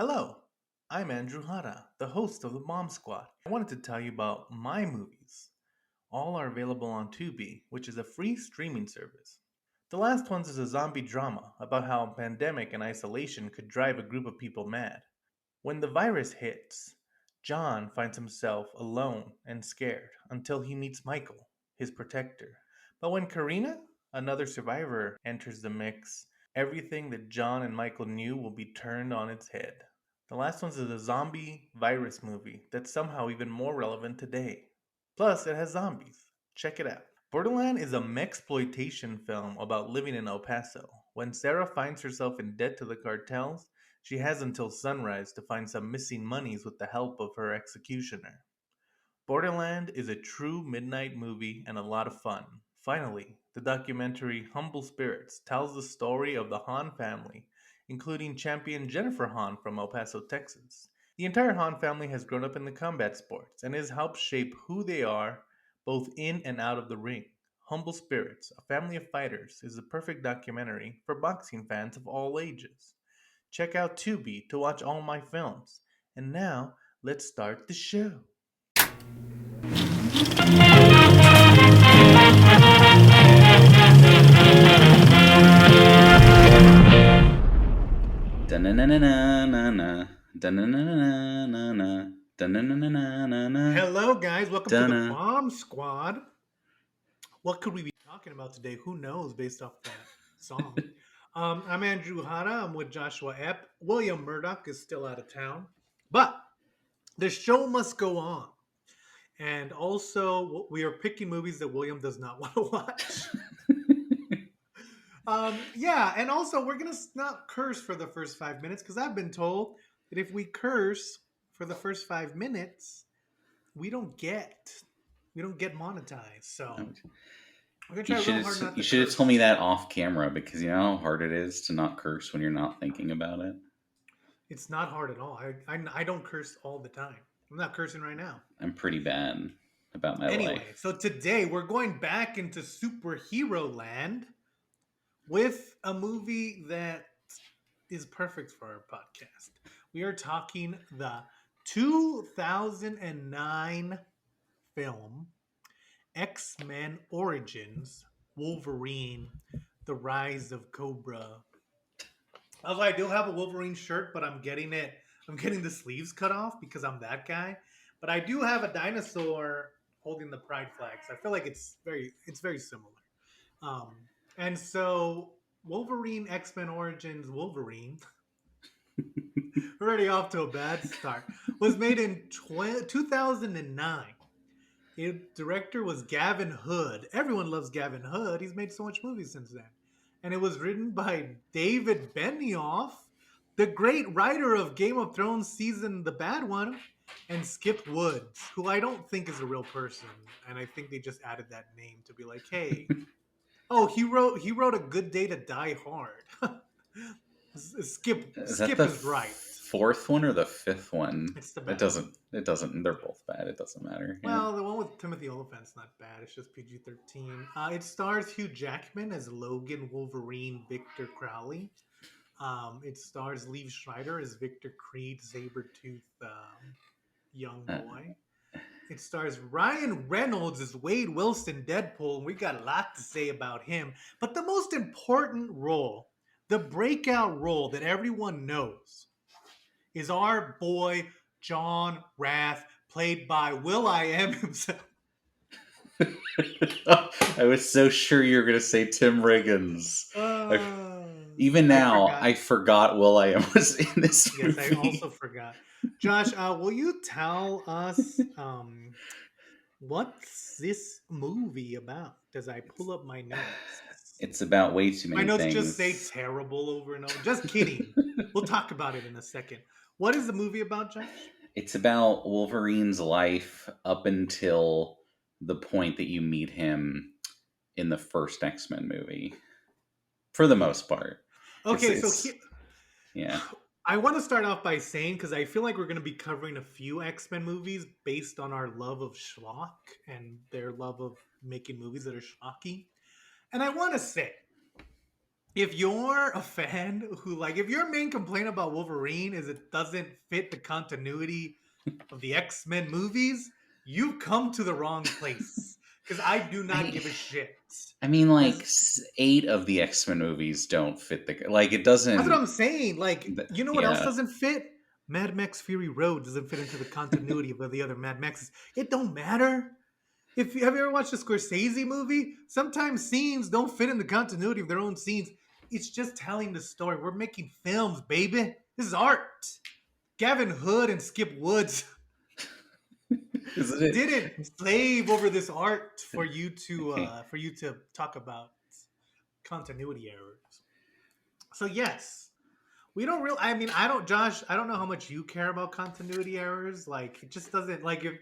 Hello, I'm Andrew Hara, the host of the Mom Squad. I wanted to tell you about my movies. All are available on Tubi, which is a free streaming service. The last one is a zombie drama about how a pandemic and isolation could drive a group of people mad. When the virus hits, John finds himself alone and scared until he meets Michael, his protector. But when Karina, another survivor, enters the mix, everything that John and Michael knew will be turned on its head. The last one is a zombie virus movie that's somehow even more relevant today. Plus, it has zombies. Check it out. Borderland is a mexploitation film about living in El Paso. When Sarah finds herself in debt to the cartels, she has until sunrise to find some missing monies with the help of her executioner. Borderland is a true midnight movie and a lot of fun. Finally, the documentary Humble Spirits tells the story of the Hahn family, including champion Jennifer Hahn from El Paso, Texas. The entire Hahn family has grown up in the combat sports and has helped shape who they are both in and out of the ring. Humble Spirits, a family of fighters, is the perfect documentary for boxing fans of all ages. Check out Tubi to watch all my films. And now, let's start the show. Da-na-na-na-na-na. Da-na-na-na-na-na. Da-na-na-na-na-na. Hello, guys. Welcome to the Da-na. Bomb Squad. What could we be talking about today? Who knows based off that song? I'm Andrew Hanna. I'm with Joshua Epp. William Murdoch is still out of town. But the show must go on. And also, we are picking movies that William does not want to watch. Yeah, and also, we're going to not curse for the first 5 minutes because I've been told that if we curse for the first 5 minutes, we don't get monetized. So we're gonna You try should real have hard not you to should have told me curse. that off camera because you know how hard it is to not curse when you're not thinking about it. It's not hard at all. I don't curse all the time. I'm not cursing right now. I'm pretty bad about my Anyway, life. so today we're going back into superhero land with a movie that is perfect for our podcast. We are talking the 2009 film X-Men Origins Wolverine The Rise of Cobra. Also, I do have a Wolverine shirt, but I'm getting it. I'm getting the sleeves cut off because I'm that guy. But I do have a dinosaur holding the pride flags. I feel like it's very similar. Um, and so Wolverine X Men Origins Wolverine, already off to a bad start, was made in 2009. Its director was Gavin Hood. Everyone loves Gavin Hood. He's made so much movies since then. And it was written by David Benioff, the great writer of Game of Thrones season The Bad One, and Skip Woods, who I don't think is a real person. And I think they just added that name to be like, hey, oh, he wrote A Good Day to Die Hard. Skip Is that Skip the is right. fourth one or the fifth one? It's the It bad one. doesn't. It doesn't. They're both bad. It doesn't matter. Yeah. Well, the one with Timothy Olyphant's not bad. It's just PG-13. It stars Hugh Jackman as Logan Wolverine Victor Crowley. It stars Liev Schreiber as Victor Creed Sabretooth young Uh, boy. It stars Ryan Reynolds as Wade Wilson Deadpool, and we got a lot to say about him. But the most important role, the breakout role that everyone knows, is our boy John Rath, played by Will I Am himself. I was so sure you were going to say Tim Riggins. Even I now, forgot. I forgot Will I Am was in this Yes, I also movie. forgot. Josh, will you tell us what's this movie about? As I pull up my notes. It's about way too My many notes just say things. terrible over and over. Just kidding. We'll talk about it in a second. What is the movie about, Josh? It's about Wolverine's life up until the point that you meet him in the first X-Men movie. For the Yeah. most part. It's Okay, so it's yeah. I want to start off by saying, because I feel like we're going to be covering a few X-Men movies based on our love of schlock and their love of making movies that are schlocky. And I want to say, if you're a fan who like if your main complaint about Wolverine is it doesn't fit the continuity of the X-Men movies, you've come to the wrong place. Because I do not I give a shit. I mean, like As eight of the X Men movies don't fit the like. It That's what doesn't. I'm saying. Like, you know what else Yeah, doesn't fit? Mad Max Fury Road doesn't fit into the continuity of the other Mad Maxes. It don't matter. If you have you ever watched a Scorsese movie, sometimes scenes don't fit in the continuity of their own scenes. It's just telling the story. We're making films, baby. This is art. Gavin Hood and Skip Woods isn't it? didn't slave over this art Okay. for you to talk about continuity errors. So yes, we don't really. I mean, I don't, Josh. I don't know how much you care about continuity errors. Like, it just doesn't like if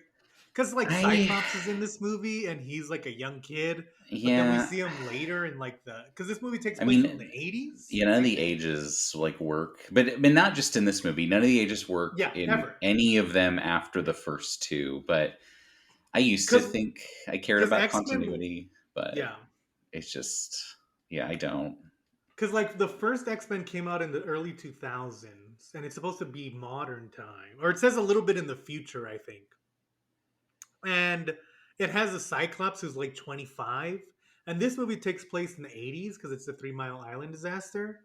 because like I Cyclops is in this movie and he's like a young kid, but then we yeah. see him later in like the because this movie takes I place in mean, the 80s, none of I the think. ages like work, but not just in this movie. None of the ages work Yeah, in never. any of them after the first two. But I used to Because think I cared because about X Men, continuity, but yeah, it's just yeah, I don't. because like the first X Men came out in the early 2000s, and it's supposed to be modern time, or it says a little bit in the future, I think. And it has a Cyclops who's like 25. And this movie takes place in the 80s because it's the 3 Mile Island disaster.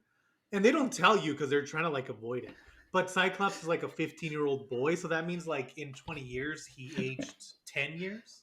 And they don't tell you because they're trying to like avoid it. But Cyclops is like a 15-year-old boy. So that means like in 20 years, he aged 10 years.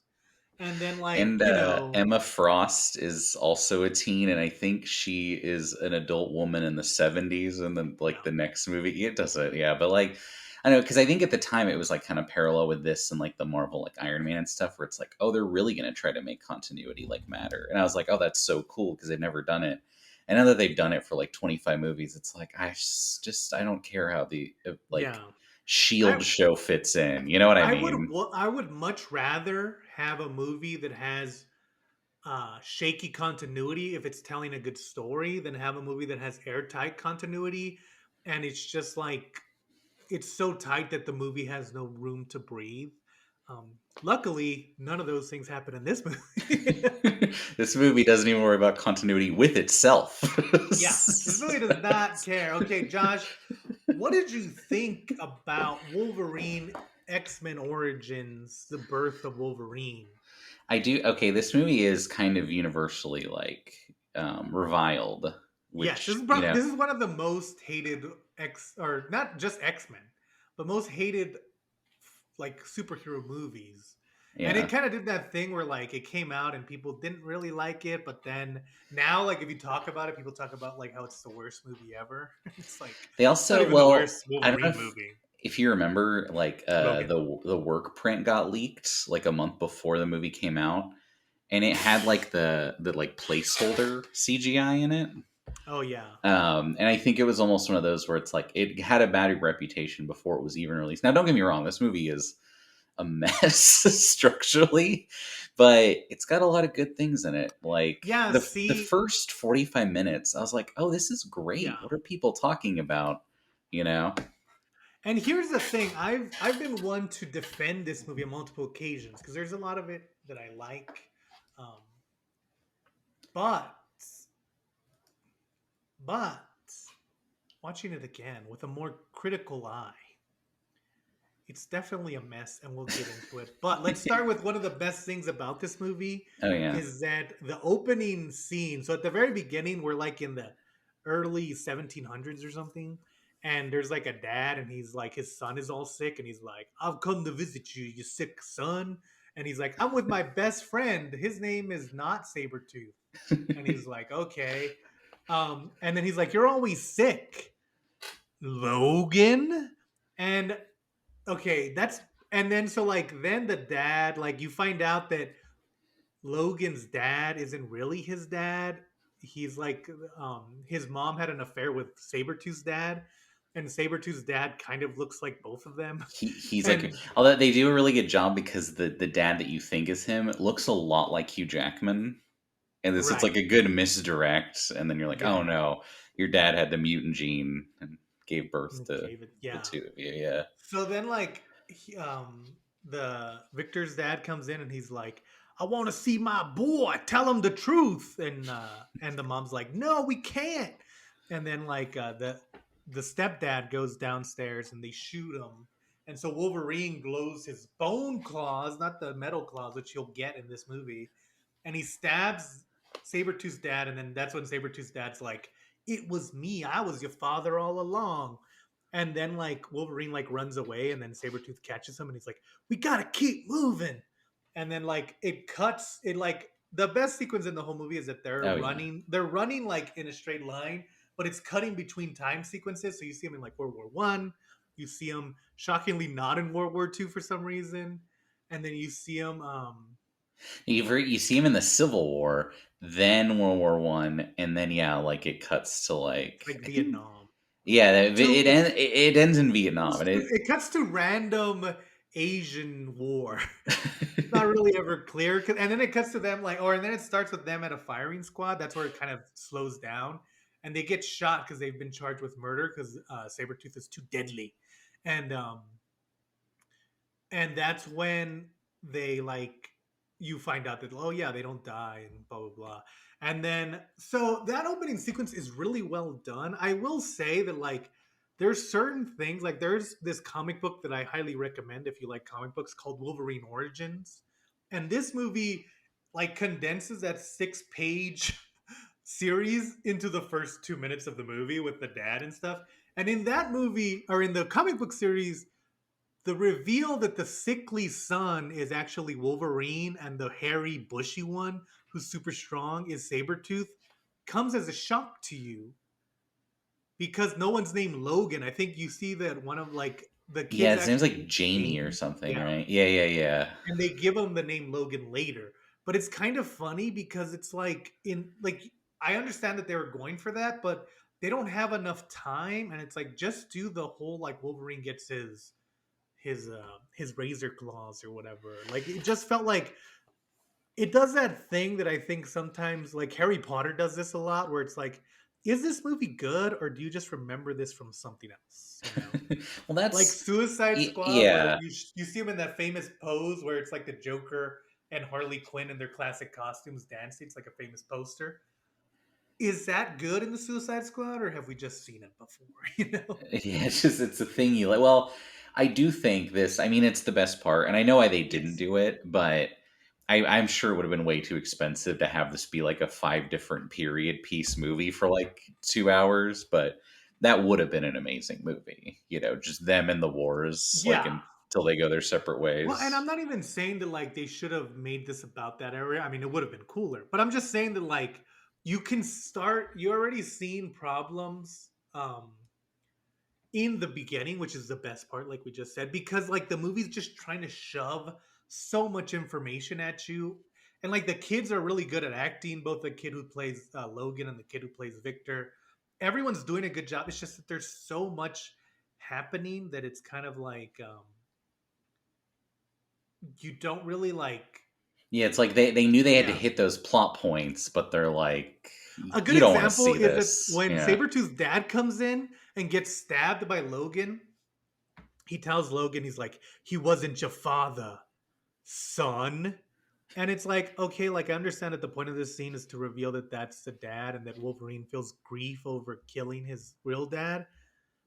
And then, like, And Emma Frost is also a teen, and I think she is an adult woman in the 70s. And then, like, yeah. the next movie, it doesn't, yeah. But, like, I know, because I think at the time it was, like, kind of parallel with this and, like, the Marvel, like, Iron Man and stuff, where it's like, oh, they're really going to try to make continuity, like, matter. And I was like, oh, that's so cool because they've never done it. And now that they've done it for, like, 25 movies, it's like, I don't care how the, like, Yeah. Shield I show fits in. You know what I mean? I would much rather have a movie that has shaky continuity if it's telling a good story than have a movie that has airtight continuity and it's just like it's so tight that the movie has no room to breathe. Luckily, none of those things happen in this movie. This movie doesn't even worry about continuity with itself. Yeah, this movie does not care. Okay, Josh, what did you think about Wolverine X Men Origins, the birth of Wolverine? I do. Okay, this movie is kind of universally like reviled, Yes, which you know, this is one of the most hated X or not just X Men, but most hated like superhero movies. And it yeah. kind of did that thing where like it came out and people didn't really like it, but then now like if you talk about it, people talk about like how it's the worst movie ever. It's like They it's not also, even the well, worst I don't know Wolverine movie. if you remember, like Logan. the work print got leaked like a month before the movie came out, and it had like the like placeholder CGI in it. Oh yeah. And I think it was almost one of those where it's like it had a bad reputation before it was even released. Now, don't get me wrong, this movie is a mess structurally, but it's got a lot of good things in it. Like Yeah, the see, first 45 minutes, I was like, "Oh, this is great. yeah. What are people talking about?" You know? And here's the thing, I've been one to defend this movie on multiple occasions because there's a lot of it that I like. Um, but but watching it again with a more critical eye, it's definitely a mess and we'll get into it. But let's start with one of the best things about this movie Oh yeah. is that the opening scene. So at the very beginning, we're like in the early 1700s or something. And there's like a dad, and he's like, his son is all sick, and he's like, I've come to visit you, you sick son. And he's like, I'm with my best friend. His name is not Sabretooth. And he's like, okay. And then he's like, you're always sick, Logan. And okay, that's and then so like then the dad like you find out that Logan's dad isn't really his dad. He's like his mom had an affair with Sabretooth's dad, and Sabretooth's dad kind of looks like both of them. He's like, And although they do a really good job because the dad that you think is him looks a lot like Hugh Jackman, and this it's right. like a good misdirect, and then you're like, Yeah. oh no, your dad had the mutant gene and gave birth to David. the Yeah. two of you. Yeah. So then like the Victor's dad comes in and he's like, I want to see my boy. Tell him the truth. And the mom's like, no, we can't. And then like the stepdad goes downstairs and they shoot him. And so Wolverine glows his bone claws, not the metal claws, which you'll get in this movie, and he stabs Sabretooth's dad, and then that's when Sabretooth's dad's like, "It was me. I was your father all along." And then like Wolverine like runs away, and then Sabretooth catches him, and he's like, "We gotta keep moving." And then like it cuts. It like the best sequence in the whole movie is that they're Oh yeah. running. They're running like in a straight line, but it's cutting between time sequences. So you see them in like World War I. You see them shockingly not in World War II for some reason, and then you see them. You see him in the Civil War, then World War I, and then yeah, like it cuts to like Like I think Vietnam. yeah, To it ends in Vietnam, and it cuts to random Asian war. It's not really ever clear, and then it cuts to them like, or and then it starts with them at a firing squad. That's where it kind of slows down, and they get shot because they've been charged with murder because Sabretooth is too deadly, and um, and that's when they like you find out that oh yeah they don't die and blah blah blah, and then so that opening sequence is really well done. I will say that like there's certain things like there's this comic book that I highly recommend if you like comic books called Wolverine Origins, and this movie like condenses that 6 page series into the first 2 minutes of the movie with the dad and stuff. And in that movie or in the comic book series, the reveal that the sickly son is actually Wolverine and the hairy, bushy one who's super strong is Sabretooth comes as a shock to you because no one's named Logan. I think you see that one of like the yeah, kids his name's like actually Jamie or Jamie. something, Yeah. right? Yeah, yeah, yeah. And they give him the name Logan later. But it's kind of funny because it's like in like I understand that they were going for that, but they don't have enough time and it's like just do the whole like Wolverine gets his razor claws or whatever. Like it just felt like it does that thing that I think sometimes like Harry Potter does this a lot where it's like is this movie good or do you just remember this from something else, you know? Well, Like Suicide Squad where yeah. you see him in that famous pose where it's like the Joker and Harley Quinn in their classic costumes dancing. It's like a famous poster. Is that good in the Suicide Squad or have we just seen it before, you know? Yeah, it's just it's a thing you like. Well, I do think this. I mean, it's the best part, and I know why they didn't Yes. do it, but I'm sure it would have been way too expensive to have this be like a 5 different period piece movie for like 2 hours. But that would have been an amazing movie. You know, just them in the wars, like Yeah. until they go their separate Well, and I'm ways. not even saying that like they should have made this about that area. I mean, it would have been cooler. But I'm just saying that like you already seen problems in the beginning, which is the best part, like we just said, because like the movie's just trying to shove so much information at you. And like the kids are really good at acting, both the kid who plays Logan and the kid who plays Victor. Everyone's doing a good job. It's just that there's so much happening that it's kind of like you don't really like. Yeah, it's like they knew they had to Yeah. hit those plot points, but they're like, A good you don't want to example see is that this. when Yeah. Sabretooth's dad comes in and gets stabbed by Logan, he tells Logan, he's like, he wasn't your father, son. And it's like, okay, like I understand that the point of this scene is to reveal that that's the dad and that Wolverine feels grief over killing his real dad.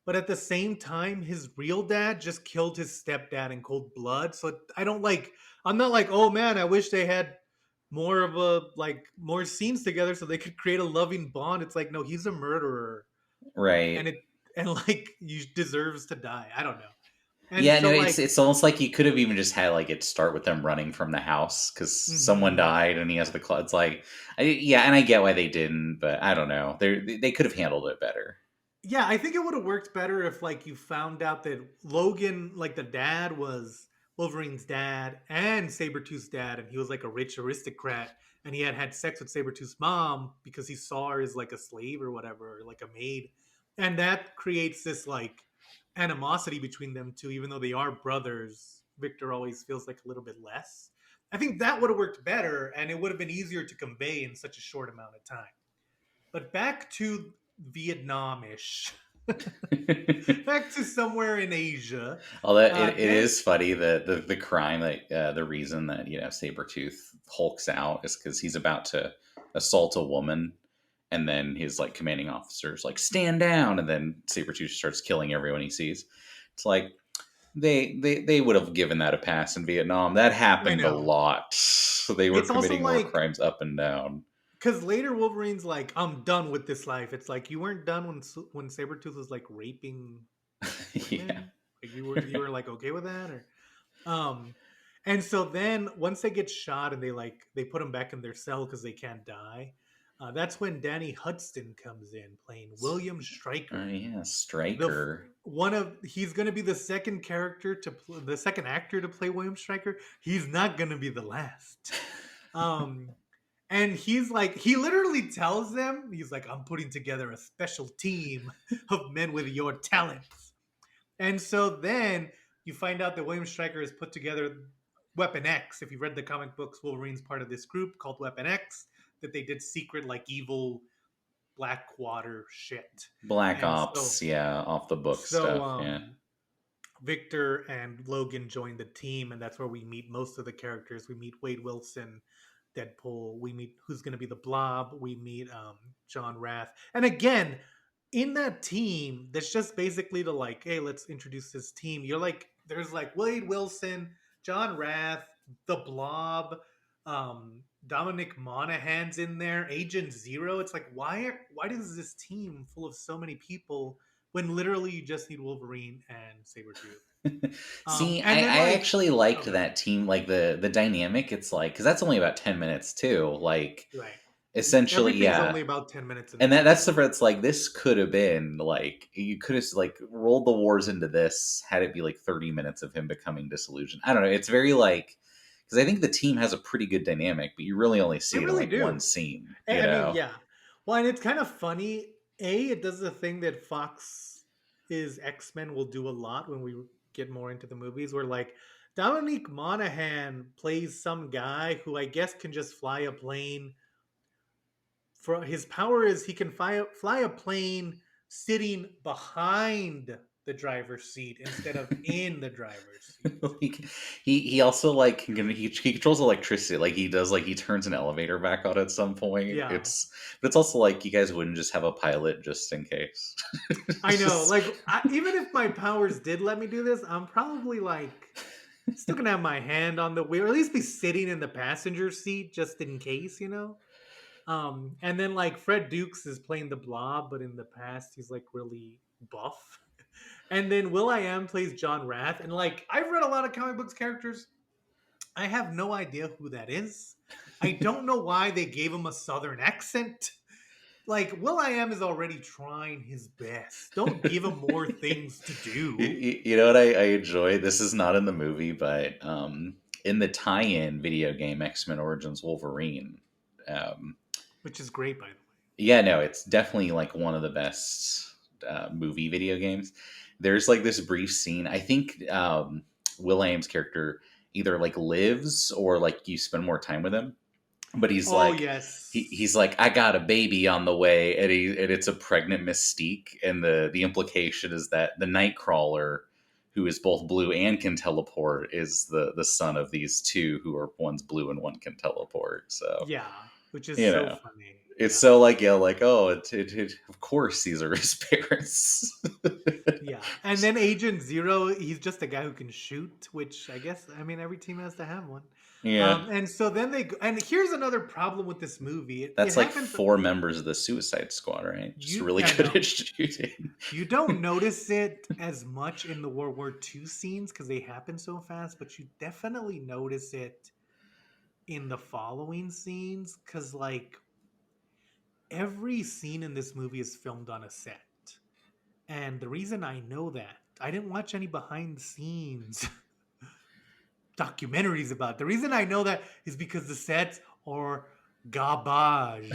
But at the same time, his real dad just killed his stepdad in cold blood. So I don't like, I'm not like, oh man, I wish they had more of a, like, more scenes together so they could create a loving bond. It's like, no, he's a murderer. And Right. it, and like, he deserves to die. I don't know. And Yeah, no, so, like, it's almost like you could have even just had like it start with them running from the house because someone mhm. died and he has the claw. It's like, yeah, and I get why they didn't, but I don't know. They could have handled it better. Yeah, I think it would have worked better if like you found out that Logan, like the dad, was Wolverine's dad and Sabretooth's dad, and he was like a rich aristocrat, and he had had sex with Sabretooth's mom because he saw her as like a slave or whatever, or like a maid. And that creates this like animosity between them two, even though they are brothers. Victor always feels like a little bit less. I think that would have worked better, and it would have been easier to convey in such a short amount of time. But back to Vietnamish. Back to somewhere in Asia. Although it Then is funny that the crime that the reason that Sabretooth hulks out is because he's about to assault a woman, and then his like commanding officers like stand down, and then Sabretooth starts killing everyone he sees. It's like they would have given that a pass in Vietnam. That I happened a know. lot. So they were It's also committing war like crimes up and down. because later Wolverine's like, I'm done with this life. It's like you weren't done when Sabretooth was like raping Yeah. women. Like you were like okay with that or um and so then once they get shot and they put them back in their cell because they can't die. That's when Danny Hudson comes in playing William Stryker. Yeah, The Striker. one of he's going to be the second the second actor to play William Stryker. He's not going to be the last. Um and he's like he literally tells them he's like I'm putting together a special team of men with your talents. And so then you find out that William Stryker has put together Weapon X. If you read the comic books, Wolverine's part of this group called Weapon X that they did secret like evil Blackwater shit. Black And so Ops, yeah, off the book so stuff, yeah. Victor and Logan join the team, and that's where we meet most of the characters. We meet Wade Wilson, Deadpool. We meet who's going to be the Blob. We meet John Rath. And again, in that team, that's just basically to like, hey, let's introduce this team. You're like, there's like Wade Wilson, John Rath, the Blob, Dominic Monaghan's in there, Agent Zero. It's like, why does this team full of so many people when literally you just need Wolverine and Sabretooth? See, And then I like, actually liked okay, that team, like the dynamic. It's like because that's only about 10 minutes too. Like right. essentially, Everything's yeah. only about 10 minutes in the And movie. that's the part. It's like this could have been like you could have like rolled the wars into this had it be like 30 minutes of him becoming disillusioned. I don't know. It's very like because I think the team has a pretty good dynamic, but you really only They see it in really like one do. scene. I mean, yeah. Well, and it's kind of funny. It does the thing that Fox is X Men will do a lot when we get more into the movies, where like Dominique Monaghan plays some guy who I guess can just fly a plane. For his power is he can fly a plane sitting behind the driver's seat instead of in the driver's seat. like he also like he controls electricity like he does like he turns an elevator back on at some point Yeah, but it's also like you guys wouldn't just have a pilot just in case. I It's know. just Like, even if my powers did let me do this, I'm probably like still gonna have my hand on the wheel, or at least be sitting in the passenger seat just in case, you know. And then like Fred Dukes is playing the Blob, but in the past he's like really buff. And then Will I Am plays John Rath, and like I've read a lot of comic books characters. I have no idea who that is. I don't know why they gave him a southern accent. Like Will I Am is already trying his best. Don't give him more things to do, you know what I enjoy, this is not in the movie but in the tie-in video game X-Men Origins Wolverine, um which is great by the way. yeah, no, it's definitely like one of the best movie video games. There's like this brief scene. I think Will.i.am's character either like lives or like you spend more time with him. But he's Oh like, yes, he's like, I got a baby on the way, and it's a pregnant Mystique, and the implication is that the Nightcrawler, who is both blue and can teleport, is the son of these two who are one's blue and one can teleport. So yeah, which is you so know funny. it's Yeah, so like yeah, like oh, of course these are his parents. yeah. And then Agent Zero, he's just a guy who can shoot, which I guess I mean every team has to have one. Yeah, And so then and here's another problem with this movie. It that's like happens. 4 members of the Suicide Squad, right? Just really I good know at shooting. you don't notice it as much in the World War II scenes because they happen so fast, but you definitely notice it in the following scenes because like every scene in this movie is filmed on a set. And the reason I know that, I didn't watch any behind the scenes documentaries about it. The reason I know that is because the sets are garbage.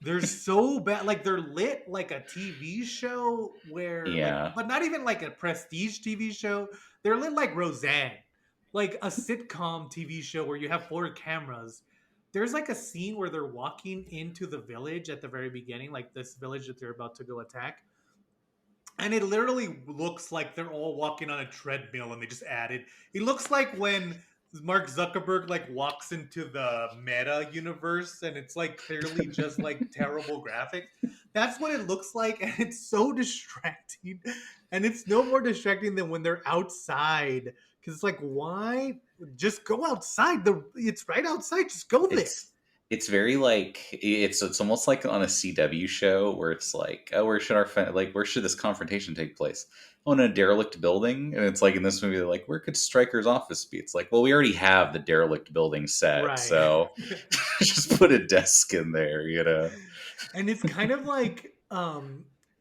They're so bad. Like they're lit like a TV show where like Yeah. but not even like a prestige TV show. They're lit like Roseanne. Like a sitcom TV show where you have four cameras. There's like a scene where they're walking into the village at the very beginning, like this village that they're about to go attack. and it literally looks like they're all walking on a treadmill and they just added. It looks like when Mark Zuckerberg like walks into the Meta universe and it's like clearly just like terrible graphics. That's what it looks like, and it's so distracting. And it's no more distracting than when they're outside because it's like, why just go outside? It's right outside. Just go there. It's it's very like it's almost like on a CW show where it's like, oh, where should where should this confrontation take place? Oh, in a derelict building, and it's like in this movie, they're like, where could Stryker's office be? It's like, well, we already have the derelict building set, Right. so just put a desk in there, you know. And it's kind of like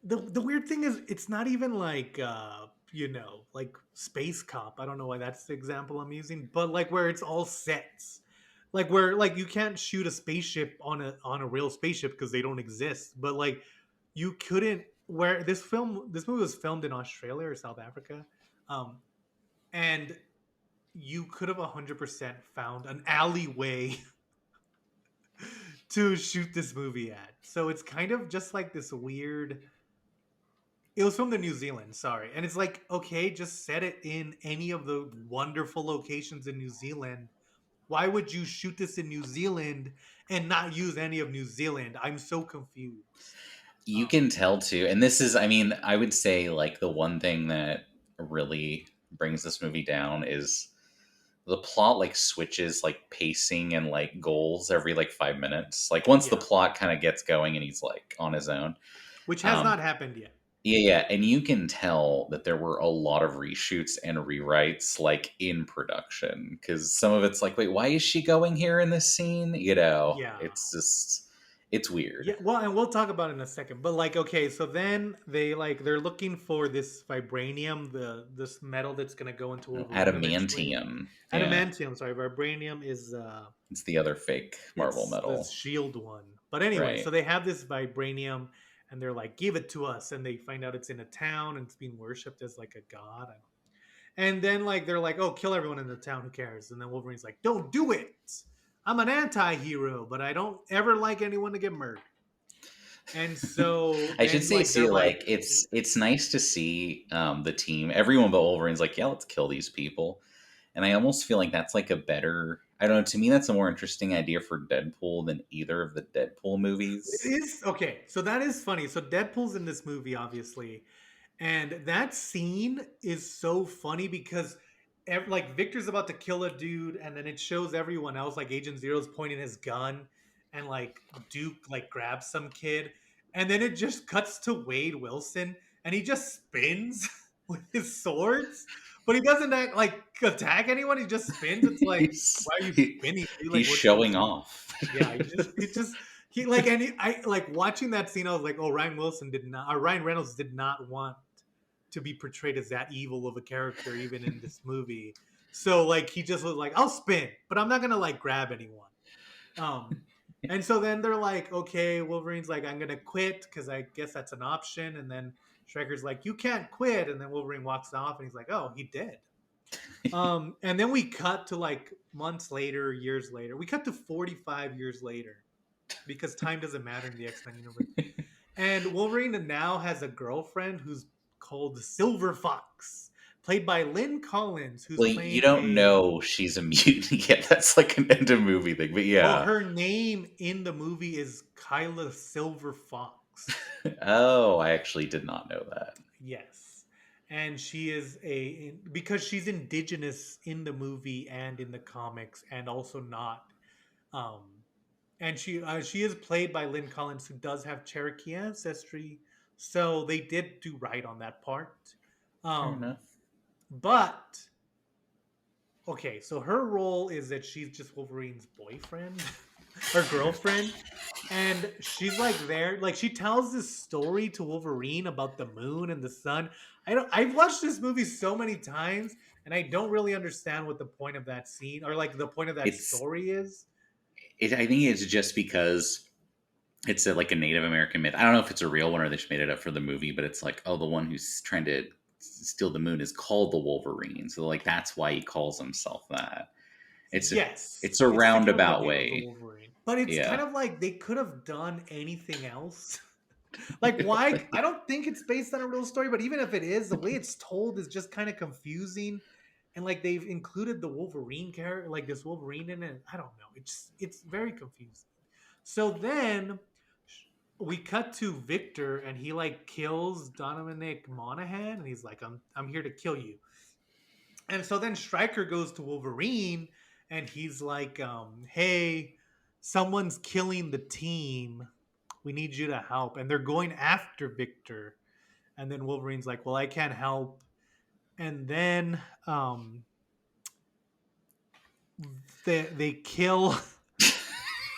the weird thing is it's not even like like Space Cop. I don't know why that's the example I'm using, but like where it's all sets. Like where like you can't shoot a spaceship on a real spaceship because they don't exist. But like you couldn't where this movie was filmed in Australia or South Africa. Um and you could have 100% found an alleyway to shoot this movie at. So it's kind of just like this weird. It was from the New Zealand, sorry. And it's like, okay, just set it in any of the wonderful locations in New Zealand. Why would you shoot this in New Zealand and not use any of New Zealand? I'm so confused. You Um, can tell too, and this is, I mean, I would say like the one thing that really brings this movie down is the plot like switches like pacing and like goals every like 5 minutes. Like once the yeah, plot kind of gets going and he's like on his own. which has Um, not happened yet. yeah, yeah, and you can tell that there were a lot of reshoots and rewrites like in production because some of it's like, wait, why is she going here in this scene? You know, Yeah. it's just it's weird. Yeah, well, and we'll talk about it in a second. But like, okay, so then they're looking for this vibranium, this metal that's gonna go into Wolverine eventually. Adamantium, yeah, Adamantium, sorry, vibranium is it's the other fake Marvel it's the metal, shield one. But anyway, so right? they have this vibranium and they're like, give it to us, and they find out it's in a town and it's being worshipped as like a god. And then like they're like, oh, kill everyone in the town, who cares? And then Wolverine's like, don't do it. I'm an anti-hero, but I don't ever like anyone to get murdered. And so I should then say, like they're see, like, like it's nice to see the team, everyone but Wolverine's like, yeah, let's kill these people, and I almost feel like that's like a better. I don't know. To me, that's a more interesting idea for Deadpool than either of the Deadpool it movies. is okay. So that is funny. So Deadpool's in this movie, obviously, and that scene is so funny because like Victor's about to kill a dude, and then it shows everyone else, like Agent Zero's pointing his gun, and like Duke like grabs some kid, and then it just cuts to Wade Wilson, and he just spins with his swords, but he doesn't like attack anyone. He just spins. It's like, he's why are you he, spinning? Are you he's like working on showing some? off. Yeah, he like, and I like watching that scene. I was like, oh, Ryan Reynolds did not want to be portrayed as that evil of a character, even in this movie. So like, he just was like, I'll spin, but I'm not gonna like grab anyone. Um, and so then they're like, okay, Wolverine's like, I'm gonna quit because I guess that's an option. And then Stryker's like, you can't quit. And then Wolverine walks off, and he's like, oh, he did. And then we cut to like months later, years later. We cut to 45 years later because time doesn't matter in the X-Men universe. And Wolverine now has a girlfriend who's called Silver Fox, played by Lynn Collins, who's Well, you playing don't a know she's a mutant yet. That's like an end of movie thing, but well, yeah. her name in the movie is Kyla Silver Fox. Oh, I actually did not know that. Yes. And she is because she's indigenous in the movie and in the comics, and also not um and she is played by Lynn Collins, who does have Cherokee ancestry, so they did do right on that part. Fair Um, enough. but okay, so her role is that she's just Wolverine's boyfriend or girlfriend, and she's like there, like she tells this story to Wolverine about the moon and the sun. I've watched this movie so many times, and I don't really understand what the point of that scene or like the point of that It's story is. I think it's just because it's like a Native American myth. I don't know if it's a real one or they just made it up for the movie, but it's like, oh, the one who's trying to steal the moon is called the Wolverine. So like that's why he calls himself that. It's a Yes, it's a it's to give him the roundabout name of the way. Wolverine. But it's kind Yeah. of like they could have done anything else. Like, why? I don't think it's based on a real story, but even if it is, the way it's told is just kind of confusing. And like they've included the Wolverine character, like this Wolverine in it. I don't know. It's very confusing. So then we cut to Victor, and he like kills Dominic Monaghan, and he's like, I'm here to kill you." And so then Stryker goes to Wolverine, and he's like, "Hey, someone's killing the team. We need you to help." And they're going after Victor. And then Wolverine's like, "Well, I can't help." And then they kill.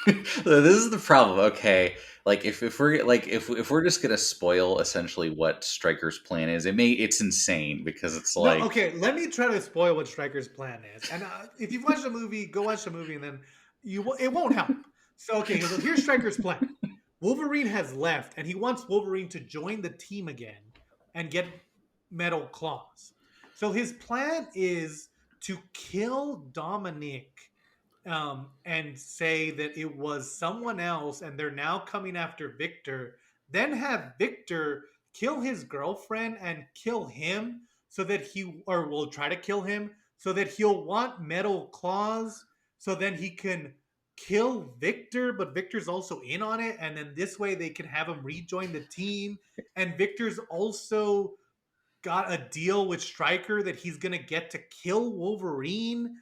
This is the problem. Okay, like if we're like if we're just gonna spoil essentially what Stryker's plan is, it's insane because it's No, like okay. Let me try to spoil what Stryker's plan is. And if you've watched the movie, go watch the movie, and then it won't help. So okay, so here's Stryker's plan. Wolverine has left, and he wants Wolverine to join the team again and get metal claws. So his plan is to kill Dominic, and say that it was someone else, and they're now coming after Victor. Then have Victor kill his girlfriend and kill him, so that he, or will try to kill him, so that he'll want metal claws, so then he can kill Victor, but Victor's also in on it, and then this way they can have him rejoin the team. And Victor's also got a deal with Stryker that he's gonna get to kill Wolverine,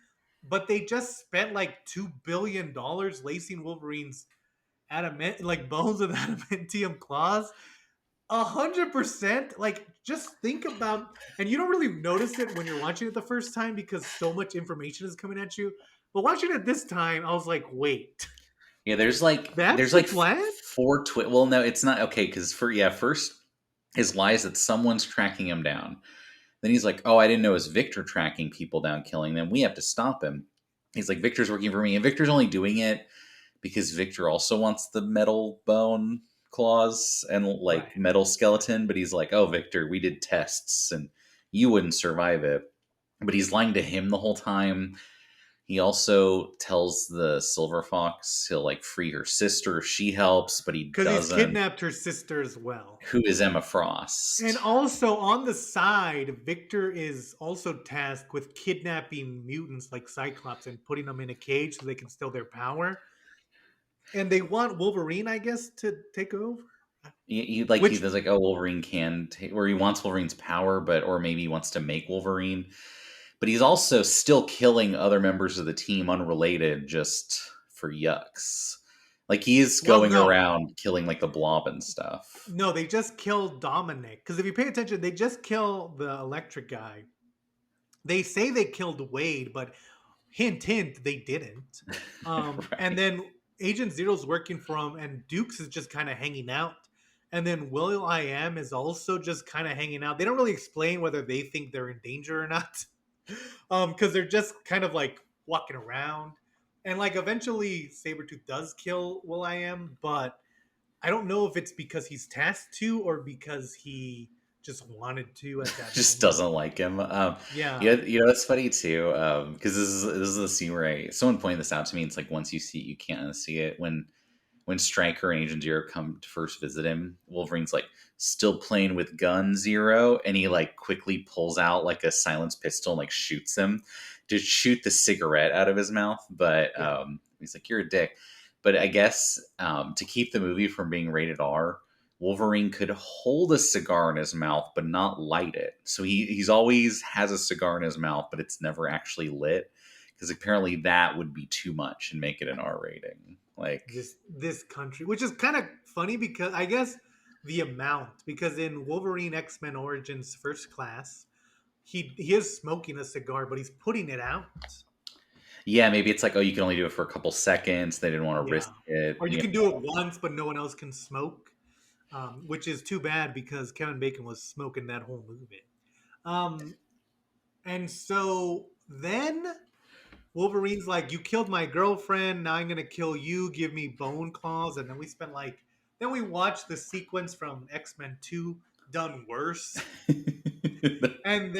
but they just spent like $2 billion lacing Wolverine's adamant, like bones with adamantium claws. 100%. Like, just think about, and you don't really notice it when you're watching it the first time because so much information is coming at you. But watching it this time, I was like, wait, yeah, that's there's the like plan? four well, no, it's not okay because first his lies that someone's tracking him down. Then he's like, oh, I didn't know it was Victor tracking people down, killing them. We have to stop him. He's like, Victor's working for me, and Victor's only doing it because Victor also wants the metal bone claws and like Right. metal skeleton. But he's like, oh, Victor, we did tests and you wouldn't survive it. But he's lying to him the whole time. He also tells the Silver Fox he'll like free her sister if she helps, but he Because he's doesn't. kidnapped her sister as well. Who is Emma And Frost? also on the side, Victor is also tasked with kidnapping mutants like Cyclops and putting them in a cage so they can steal their power. And they want Wolverine, I guess, to take over. He Which, does like, oh, Wolverine can take, or he wants Wolverine's power, but or maybe he wants to make Wolverine, but he's also still killing other members of the team unrelated just for yucks. Like he's well, going no, around killing like the Blob and stuff. no, they just killed Dominic. Because if you pay attention, they just kill the electric guy. They say they killed Wade, but hint, hint, they didn't. And Right. then Agent Zero's working for him, and Dukes is just kind of hanging out. And then Will I Am is also just kind of hanging out. They don't really explain whether they think they're in danger or not, because they're just kind of like walking around. And like eventually, Sabretooth does kill Will I Am, but I don't know if it's because he's tasked to or because he just wanted to at that Just moment. doesn't like him. Yeah, Yeah, you know it's funny too. Because this is the scene where someone pointed this out to me. It's like once you see it, you can't unsee it. When Stryker and Agent Zero come to first visit him, Wolverine's like still playing with gun Zero, and he like quickly pulls out like a silenced pistol and like shoots him to shoot the cigarette out of his mouth. But yeah. he's like, "You're a dick." But I guess to keep the movie from being rated R, Wolverine could hold a cigar in his mouth but not light it. So he's always has a cigar in his mouth, but it's never actually lit because apparently that would be too much and make it an R rating. Like This country, which is kind of funny because I guess the amount, because in Wolverine X-Men Origins First Class, he is smoking a cigar, but he's putting it out. yeah, maybe it's like, oh, you can only do it for a couple seconds. They didn't want to risk Yeah, it. or you Yeah. can do it once, but no one else can smoke, which is too bad because Kevin Bacon was smoking that whole movie. Um, and so then Wolverine's like, "You killed my girlfriend. Now I'm gonna kill you. Give me bone claws." And then we spent like, then we watched the sequence from X-Men 2 done worse. And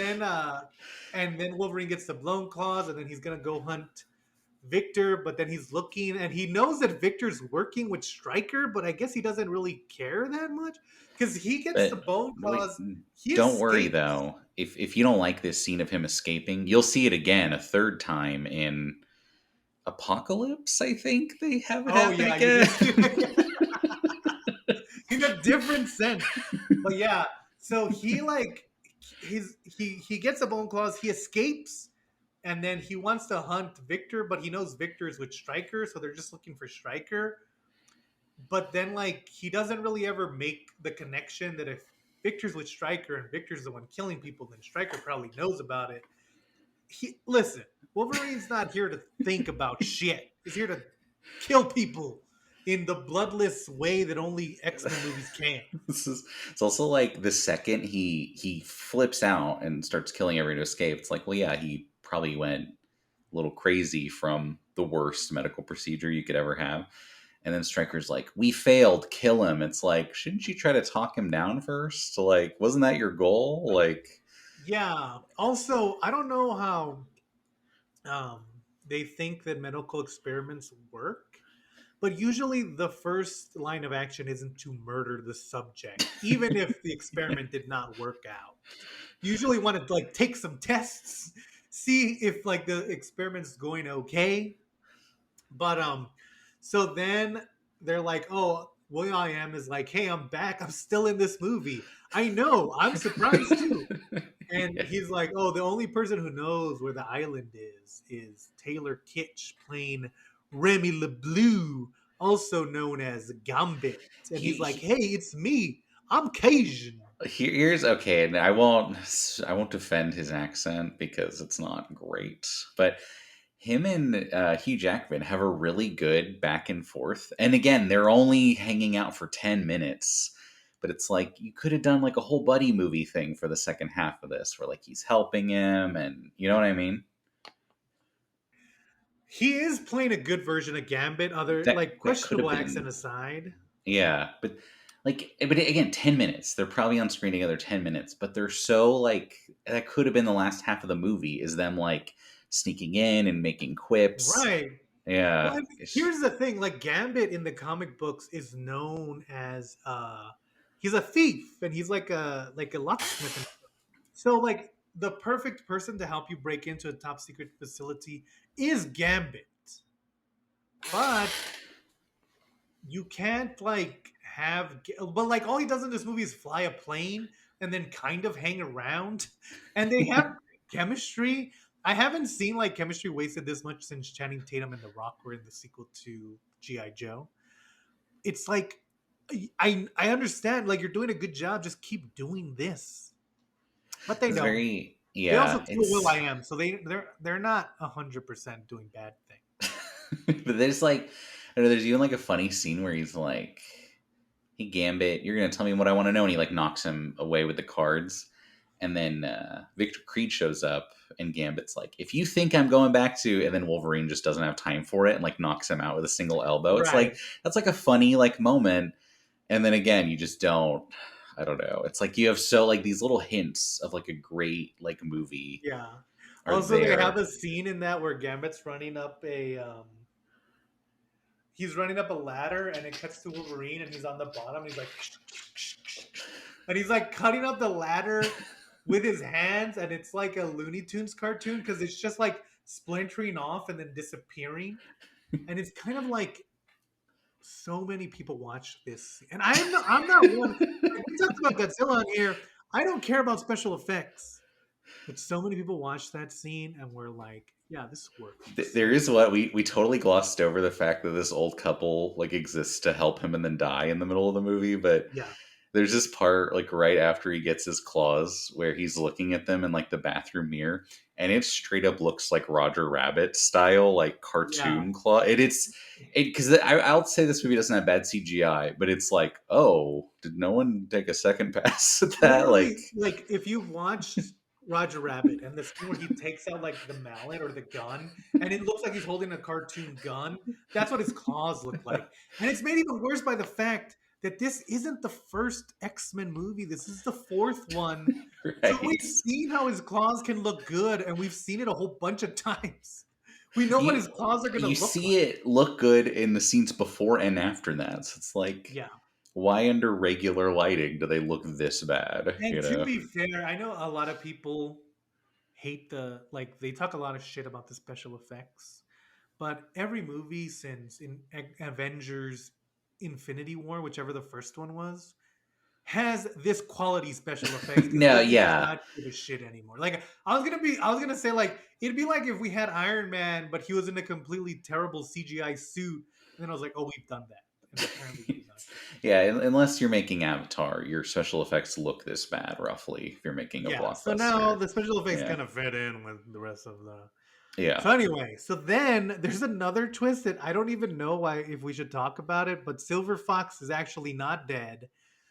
then Wolverine gets the bone claws, and then he's gonna go hunt Victor, but then he's looking and he knows that Victor's working with Stryker, but I guess he doesn't really care that much because he gets the But bone wait, claws. He don't worry escapes. though. If you don't like this scene of him escaping, you'll see it again a third time in Apocalypse. I think they have it Oh happen yeah, you again. did see in a different sense. But yeah, so he like he gets the bone claws, he escapes, and then he wants to hunt Victor, but he knows Victor is with Stryker, so they're just looking for Stryker. But then like he doesn't really ever make the connection that if Victor's with Stryker and Victor's the one killing people, then Stryker probably knows about it. He listen, Wolverine's not here to think about shit. He's here to kill people in the bloodless way that only X-Men movies can. This is it's also like the second he flips out and starts killing everyone to escape. It's like, well, yeah, he probably went a little crazy from the worst medical procedure you could ever have. And then Stryker's like, "We failed, kill him." It's like, shouldn't you try to talk him down first? So, like, wasn't that your goal? Like, Yeah. Also, I don't know how um, they think that medical experiments work, but usually the first line of action isn't to murder the subject, even if the experiment did not work out. You usually want to like take some tests, see if like the experiment's going okay. But so then they're like, oh, Will.i.am is like, hey, I'm back. I'm still in this movie. I know. I'm surprised too. And yeah. he's like, "Oh, the only person who knows where the island is Taylor Kitsch playing Remy LeBleu, also known as Gambit." And he, he's like, he "Hey, it's me. I'm Cajun." here's okay. And I won't defend his accent because it's not great, but him and Hugh Jackman have a really good back and forth. And again, they're only hanging out for 10 minutes. But it's like you could have done like a whole buddy movie thing for the second half of this, where like he's helping him, and you know what I mean. He is playing a good version of Gambit, other like That could have questionable been, accent aside. yeah. But again, 10 minutes. They're probably on screen together 10 minutes, but they're so like that could have been the last half of the movie. Is them like sneaking in and making quips. Right. Well, Yeah, I mean, here's the thing: like Gambit in the comic books is known as he's a thief and he's like a locksmith. So like the perfect person to help you break into a top secret facility is Gambit. But you can't like have but like all he does in this movie is fly a plane and then kind of hang around and they have chemistry. I haven't seen like chemistry wasted this much since Channing Tatum and The Rock were in the sequel to GI Joe. It's like I understand like you're doing a good job, just keep doing this. But they it's don't. very They also yeah. kill Will I It's Am, so they're not 100% doing bad things. but there's like I don't know, there's even like a funny scene where he's like, "Hey Gambit, you're gonna tell me what I want to know," and he like knocks him away with the cards, and then Victor Creed shows up, and Gambit's like, "If you think I'm going back to," and then Wolverine just doesn't have time for it and like knocks him out with a single elbow. It's like Right. that's like a funny like moment, and then again you just don't. I don't know. It's like you have so like these little hints of like a great like movie Yeah. are Also, they have there. a scene in that where Gambit's running up a he's running up a ladder and it cuts to Wolverine and he's on the bottom and he's like and he's like cutting up the ladder with his hands and it's like a Looney Tunes cartoon because it's just like splintering off and then disappearing and it's kind of like so many people watch this and I'm not one like, we talked about Godzilla on here. I don't care about special effects. But so many people watched that scene and were like, "Yeah, this works." There is what we totally glossed over the fact that this old couple like exists to help him and then die in the middle of the movie, but Yeah, there's this part like right after he gets his claws where he's looking at them in like the bathroom mirror, and it straight up looks like Roger Rabbit style like yeah. cartoon claw. It's it because I'll say this movie doesn't have bad CGI, but it's like, oh, did no one take a second pass at that? Like, Literally, like if you've watched Roger Rabbit and the scene where he takes out like the mallet or the gun, and it looks like he's holding a cartoon gun, that's what his claws look like. And it's made even worse by the fact that this isn't the first X-Men movie. This is the fourth one. So right? we've seen how his claws can look good, and we've seen it a whole bunch of times. We know what you his claws are gonna you look see like. it look good in the scenes before and after that. So it's like, Yeah. why under regular lighting do they look this bad? And to be fair, I know a lot of people hate they talk a lot of shit about the special effects, but every movie since Avengers Infinity War, whichever the first one was, has this quality special effects because No, Disney does yeah. not give a shit anymore. Like I was gonna say like it'd be like if we had Iron Man, but he was in a completely terrible CGI suit, and then I was like, oh, we've done that, and apparently we did not do that. Yeah, unless you're making Avatar, your special effects look this bad, roughly, if you're making a Yeah, so now blockbuster. the special effects Yeah. kind of fit in with the rest of the. Yeah. So anyway, so then there's another twist that I don't even know why if we should talk about it, but Silver Fox is actually not dead.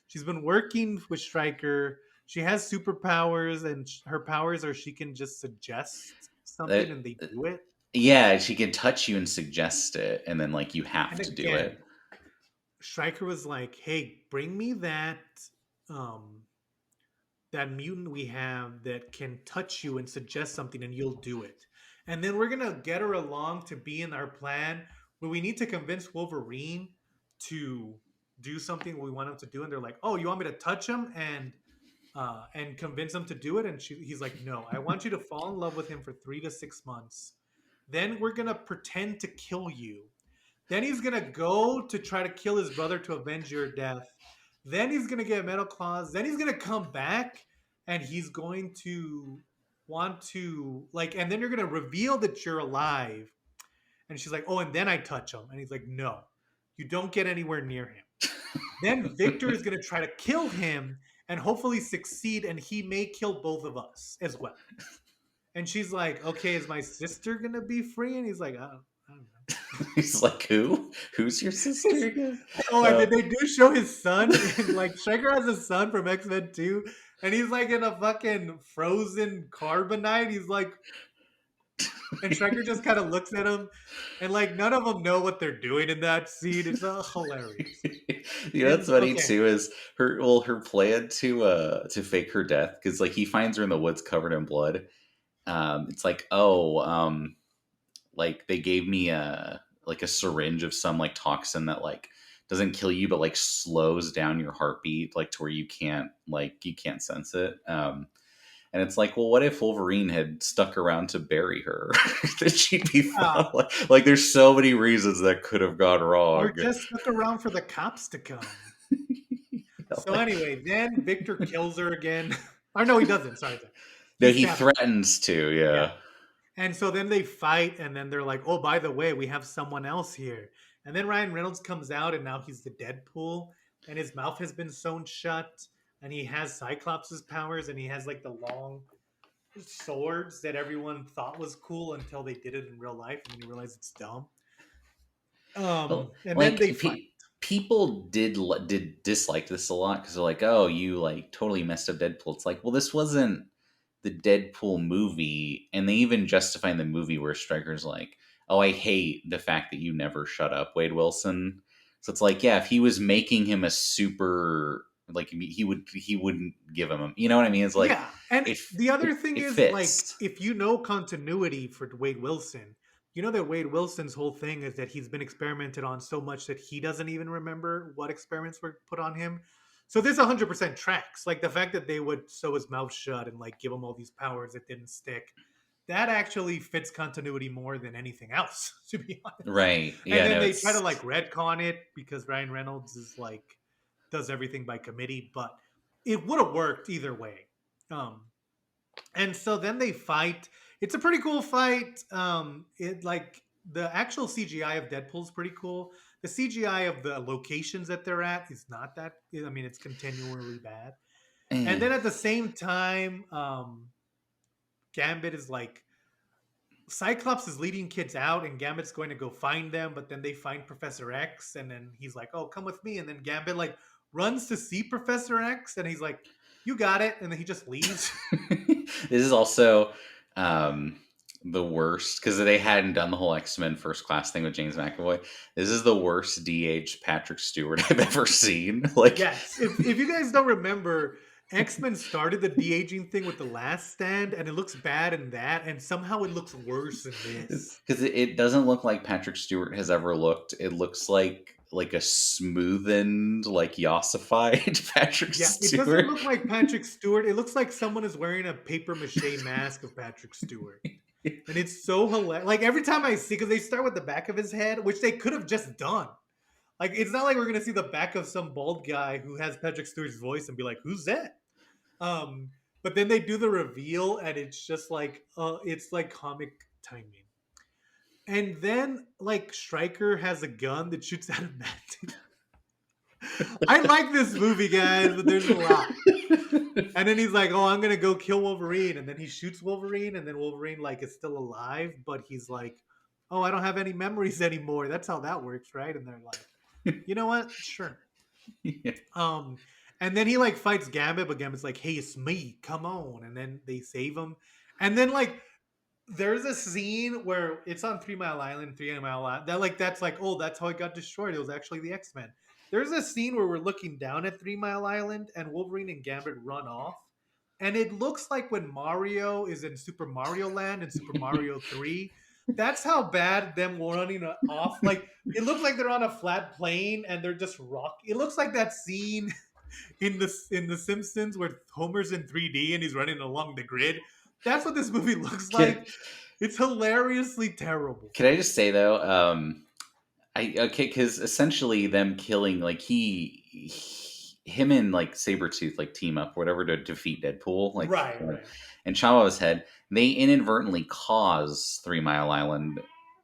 She's been working with Stryker. She has superpowers, and her powers are she can just suggest Uh, something and they do it. yeah, she can touch you and suggest it, and then, like, you have And to do it. again, Stryker was like, "Hey, bring me um that mutant we have that can touch you and suggest something and you'll do it. And then we're gonna get her along to be in our plan where we need to convince Wolverine to do something we want him to do. And they're like, "Oh, you want me to touch him and convince him to do it?" And he's like, "No, I want you to fall in love with him for 3 to 6 months. Then we're gonna pretend to kill you. Then he's gonna go to try to kill his brother to avenge your death. Then he's gonna get metal claws. Then he's gonna come back and he's going to want to like, and then you're gonna reveal that you're alive." And she's like, "Oh, and then I touch him." And he's like, "No, you don't get anywhere near him." Then Victor is gonna try to kill him and hopefully succeed, and he may kill both of us as well. And she's like, "Okay, is my sister gonna be free?" And he's like, I don't know. He's like, who? Who's your sister again? Oh, and Uh, then they do show his son, and like Stryker has a son from X Men 2, and he's like in a fucking frozen carbonite. He's like, and Stryker just kind of looks at him, and like none of them know what they're doing in that scene. It's hilarious. what's And funny okay, too is her plan to fake her death, because like he finds her in the woods covered in blood. It's like, oh, like they gave me a syringe of some like toxin that like doesn't kill you but like slows down your heartbeat, like to where you can't sense it. And it's like, well, what if Wolverine had stuck around to bury her? That she'd be fine. uh, Like there's so many reasons that could have gone or wrong. just stuck around for the cops to come. So Like, anyway, then Victor kills her again. Or no, he doesn't. Sorry, he no, he stabs her. threatens to. Yeah. Yeah. And so then they fight, and then they're like, "Oh, by the way, we have someone else here." And then Ryan Reynolds comes out, and now he's the Deadpool, and his mouth has been sewn shut, and he has Cyclops' powers, and he has like the long swords that everyone thought was cool until they did it in real life, and then you realize it's dumb. Well, And then they like fight. people did dislike this a lot because they're like, oh, you like totally messed up Deadpool. It's like, well, this wasn't the Deadpool movie, and they even justify in the movie where Stryker's like, oh, I hate the fact that you never shut up, Wade Wilson. So it's like, yeah, if he was making him a super, like, he wouldn't give him a, you know what I mean? It's like Yeah, and it the other it, thing it is, like, fits. if you know continuity for Wade Wilson, you know that Wade Wilson's whole thing is that he's been experimented on so much that he doesn't even remember what experiments were put on him. So this 100% tracks. Like the fact that they would sew his mouth shut and like give him all these powers that didn't stick. That actually fits continuity more than anything else, to be honest. Right. And Yeah, then no, they try to it's like retcon it because Ryan Reynolds is like does everything by committee, but it would have worked either way. Um, and so then they fight. It's a pretty cool fight. It like the actual CGI of Deadpool's pretty cool. The CGI of the locations that they're at is not that. I mean, it's continually bad. And eh. then at the same time, Gambit is like Cyclops is leading kids out, and Gambit's going to go find them. But then they find Professor X, and then he's like, "Oh, come with me." And then Gambit like runs to see Professor X, and he's like, "You got it," and then he just leaves. This is also um, the worst because they hadn't done the whole X-Men First Class thing with James McAvoy. This is the worst DH Patrick Stewart I've ever seen. Like, Yes. If you guys don't remember, X-Men started the de-aging thing with The Last Stand, and it looks bad in that, and somehow it looks worse in this. Because it doesn't look like Patrick Stewart has ever looked. It looks like a smoothened, like yossified Patrick Yeah, it doesn't Stewart. look like Patrick Stewart. It looks like someone is wearing a paper mache mask of Patrick Stewart. And it's so hilarious. Like every time I see, because they start with the back of his head, which they could have just done. Like it's not like we're gonna see the back of some bald guy who has Patrick Stewart's voice and be like, "Who's that?" Um, but then they do the reveal, and it's like comic timing. And then like Stryker has a gun that shoots out of Matt. I like this movie, guys, but there's a lot. And then he's like, "Oh, I'm gonna go kill Wolverine," and then he shoots Wolverine, and then Wolverine like is still alive, but he's like, "Oh, I don't have any memories anymore." That's how that works, right? And they're like, "You know what? Sure." Yeah. Um, and then he like fights Gambit, but Gambit's like, "Hey, it's me, come on!" And then they save him. And then like there's a scene where it's on 3 Mile Island, 3 Mile Island. That's like, oh, that's how it got destroyed. It was actually the X-Men. There's a scene where we're looking down at 3 Mile Island and Wolverine and Gambit run off. And it looks like when Mario is in Super Mario Land and Super Mario 3. That's how bad them running off. Like it looks like they're on a flat plane and they're just rock. It looks like that scene in the Simpsons where Homer's in 3D and he's running along the grid. That's what this movie looks Can, like. It's hilariously terrible. can I just say though, because essentially them killing like him and like Sabretooth like team up or whatever to defeat Deadpool, like Right, right. and Chama's head, they inadvertently cause 3 Mile Island,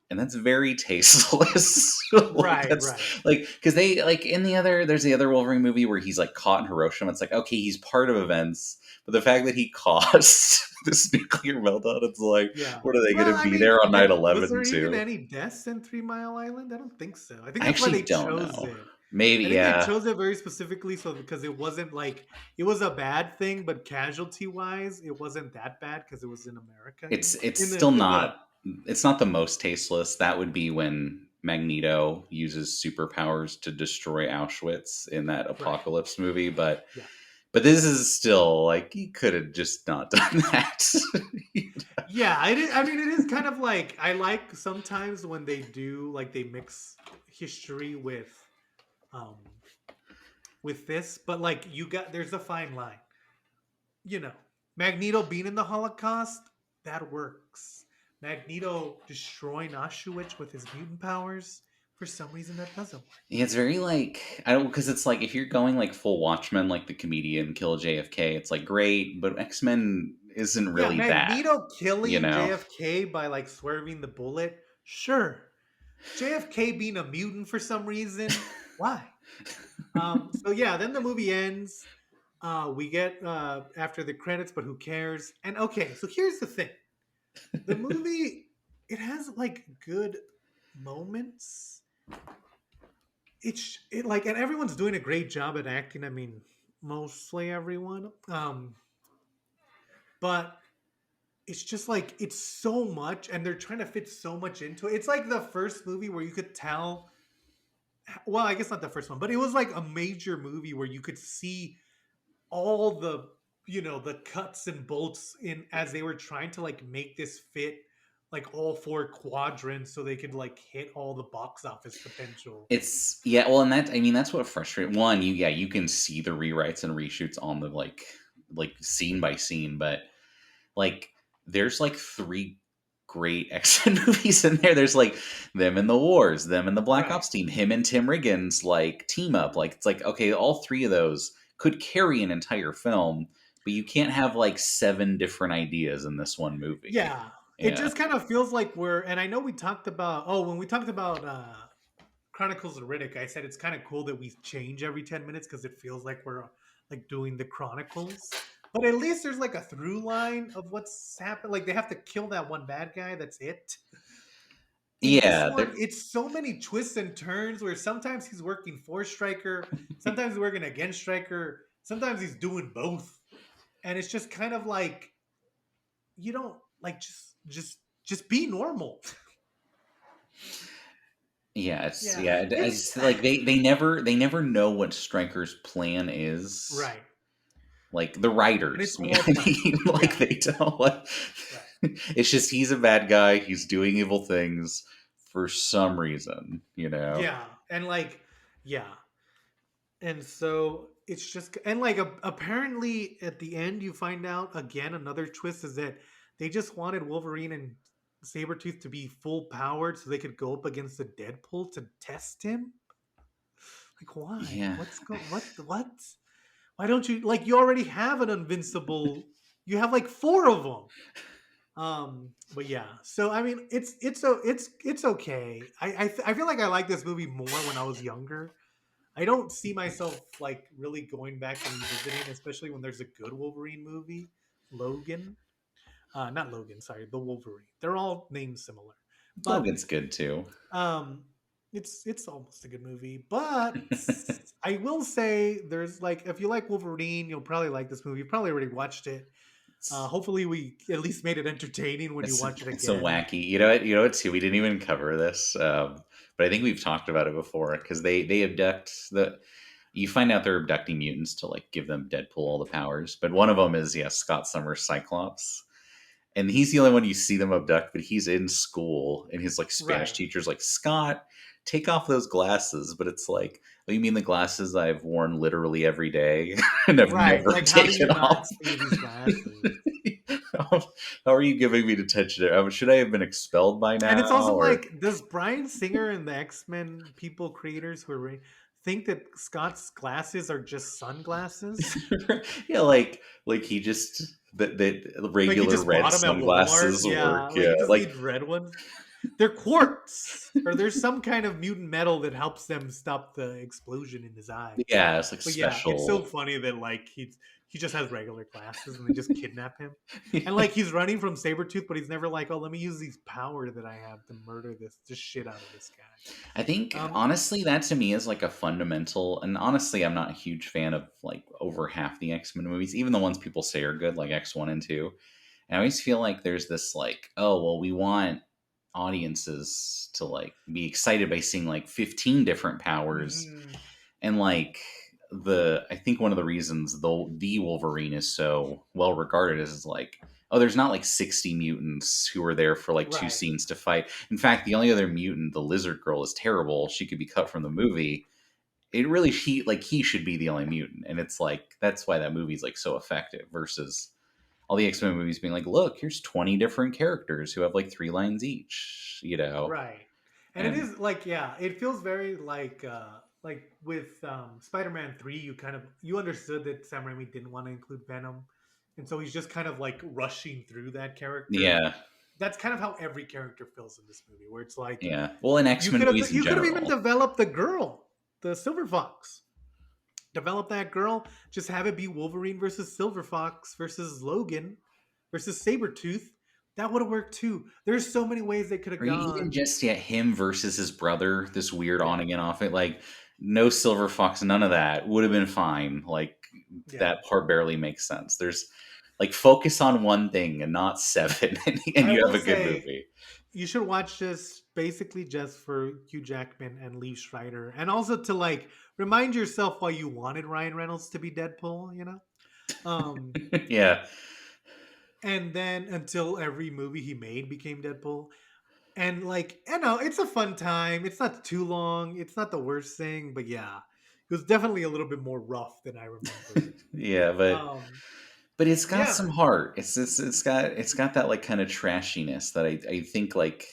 and that's very tasteless. Like Right, that's right. like because they like in there's the other Wolverine movie where he's like caught in Hiroshima. It's like okay, he's part of events, but the fact that he caused this nuclear meltdown, it's like, Yeah. what are they going Well, to I be mean, there on okay, nine was eleven there even too? any deaths in 3 Mile Island? I don't think so. I think I that's why actually they don't chose know. it. Maybe I think they yeah. chose it very specifically so because it wasn't like it was a bad thing, but casualty wise, it wasn't that bad because it was in America, you know. It's In still the not. It's not the most tasteless. That would be when Magneto uses superpowers to destroy Auschwitz in that right. apocalypse movie. Yeah. But this is still like you could have just not done that. Yeah, I mean, it is kind of like I like sometimes when they do like they mix history um with this, but like there's a fine line. You know, Magneto being in the Holocaust, that works. Magneto destroying Auschwitz with his mutant powers, for some reason that doesn't work. Yeah, it's very like I don't because it's like if you're going like full Watchmen, like the comedian kill JFK, it's like great, but X Men isn't Yeah, really that, Magneto you killing know. JFK by like swerving the bullet, sure. JFK being a mutant for some reason, why? So yeah, then the movie ends. We get after the credits, but who cares? And okay, so here's the thing: the movie it has like good moments. Like, and everyone's doing a great job at acting. I mean, mostly everyone. But it's just like it's so much, and they're trying to fit so much into it. It's like the first movie where you could tell. Well, I guess not the first one, but it was like a major movie where you could see all the the cuts and bolts in as they were trying to like make this fit like all four quadrants so they could like hit all the box office potential. It's yeah, well, and that I mean that's what frustrates one. You can see the rewrites and reshoots on the like scene by scene, but like there's like three great X-Men movies in there. There's like them in the wars, them in the Black Right. Ops team, him and Tim Riggins like team up. Like it's like okay, all three of those could carry an entire film, but you can't have like seven different ideas in this one movie. Yeah. It Yeah. just kind of feels like and I know we talked about when we talked about Chronicles of Riddick, I said it's kind of cool that we change every 10 minutes because it feels like we're like doing the Chronicles. But at least there's like a through line of what's happened. Like they have to kill that one bad guy. That's it. In this Yeah, one, it's so many twists and turns where sometimes he's working for Stryker, sometimes he's working against Stryker, sometimes he's doing both. And it's just kind of like you don't like just be normal. yeah, Yeah. It's it's like they never know what Stryker's plan is. right. Like the and it's writers, all man, funny. like Yeah, they don't. Like, right. it's just he's a bad guy. He's doing evil things for some reason, you know. Yeah, and like, yeah, and so it's just and like apparently at the end you find out again another twist is that they just wanted Wolverine and Sabretooth to be full powered so they could go up against the Deadpool to test him. Like why? Yeah, What? Why don't you like you already have an invincible you have like four of them. But yeah. So I mean it's okay. I feel like I like this movie more when I was younger. I don't see myself like really going back and revisiting, especially when there's a good Wolverine movie, Logan. Not Logan, sorry, the Wolverine. They're all named similar, but Logan's good too. um, it's almost a good movie. But I will say, there's like if you like Wolverine, you'll probably like this movie. You probably already watched it. It's Hopefully, we at least made it entertaining when you watch it it's so again. wacky. You know what? You know what? Too. We didn't even cover this, but I think we've talked about it before because they abduct the. You find out they're abducting mutants to like give them Deadpool all the powers, but one of them is Scott Summers Cyclops, and he's the only one you see them abduct. But he's in school, and his like Spanish Right, teacher's like, Scott, take off those glasses. But it's like, oh, you mean the glasses I've worn literally every day and I've right. never Like, how do you taken not off? see these glasses? how, how are you giving me detention? Should I have been expelled by And now? it's also Or like, does Brian Singer and the X Men people creators who are think that Scott's glasses are just sunglasses? yeah, like he just that Like he regular just bought red them at Walmart? sunglasses Yeah, work. like Yeah, he just like needs red ones. They're quartz, or there's some kind of mutant metal that helps them stop the explosion in his eye. yeah, it's like But yeah, it's so special. funny that like he just has regular glasses and they just kidnap him. And like he's running from Sabretooth, but he's never like, oh, let me use these power that I have to murder this shit out of this I think guy. honestly that to me is like a fundamental, and honestly I'm not a huge fan of like over half the X-Men movies, even the ones people say are good, like X1 and 2. And I always feel like there's this like, oh well, we want audiences to like be excited by seeing like 15 different powers. Hmm. And like the I think one of the reasons the Wolverine is so well regarded is like, oh, there's not like 60 mutants who are there for like two Right. scenes to fight. In fact, the only other mutant, the lizard girl, is terrible. She could be cut from the movie. It really he should be the only mutant. And it's like that's why that movie's like so effective versus all the X-Men movies being like, look, here's 20 different characters who have like three lines each, you know. Right. And it And is like, yeah, it feels very like with Spider-Man 3, you kind of you understood that Sam Raimi didn't want to include Venom. And so he's just kind of like rushing through that character. yeah, That's kind of how every character feels in this movie, where it's like yeah. Well, in X-Men movies in you could have even general. developed the girl, the Silver Fox. Develop that girl, just have it be Wolverine versus Silver Fox versus Logan versus Sabretooth. That would have worked too. There's so many ways they could have Or even gone. just him versus his brother, this weird on Yeah. again off it, like no Silver Fox, none of that would have been fine. Like Yeah. that part barely makes sense. There's like focus on one thing and not seven, and I you will have a good say movie. you should watch this basically just for Hugh Jackman and Lee Schreider, and also to like remind yourself why you wanted Ryan Reynolds to be Deadpool. Um, Yeah, and then until every movie he made became Deadpool, and like you know, it's a fun time. It's not too long. It's not the worst thing, but yeah, it was definitely a little bit more rough than I remembered. yeah, Um, but it's got yeah, some heart. It's got that like kind of trashiness that I think like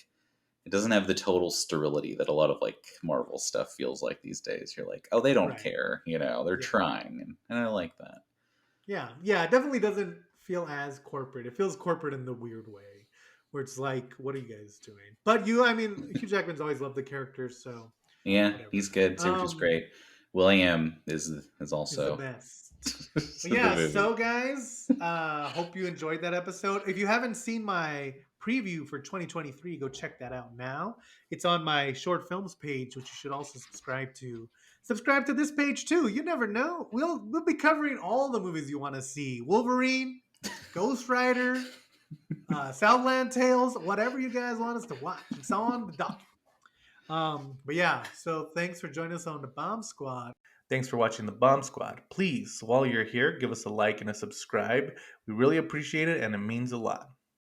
it doesn't have the total sterility that a lot of like Marvel stuff feels like these days. You're like, oh, they don't right. care, they're Yeah. trying, and I like that. Yeah, yeah, it definitely doesn't feel as corporate. It feels corporate in the weird way, where it's like, what are you guys doing? But I mean, Hugh Jackman's always loved the characters, so Yeah, whatever. he's good. Sabretooth's Um, great. William is is the also best. But the yeah, movie. so guys, hope you enjoyed that episode. If you haven't seen my preview for 2023, go check that out now. It's on my short films page, which you should also subscribe to. Subscribe to this page too. You never know. We'll be covering all the movies you want to see. Wolverine, Ghost Rider, Southland Tales, whatever you guys want us to watch. It's on the docket. But yeah, so thanks for joining us on the Bomb Squad. Thanks for watching the Bomb Squad. Please, while you're here, give us a like and a subscribe. We really appreciate it and it means a lot.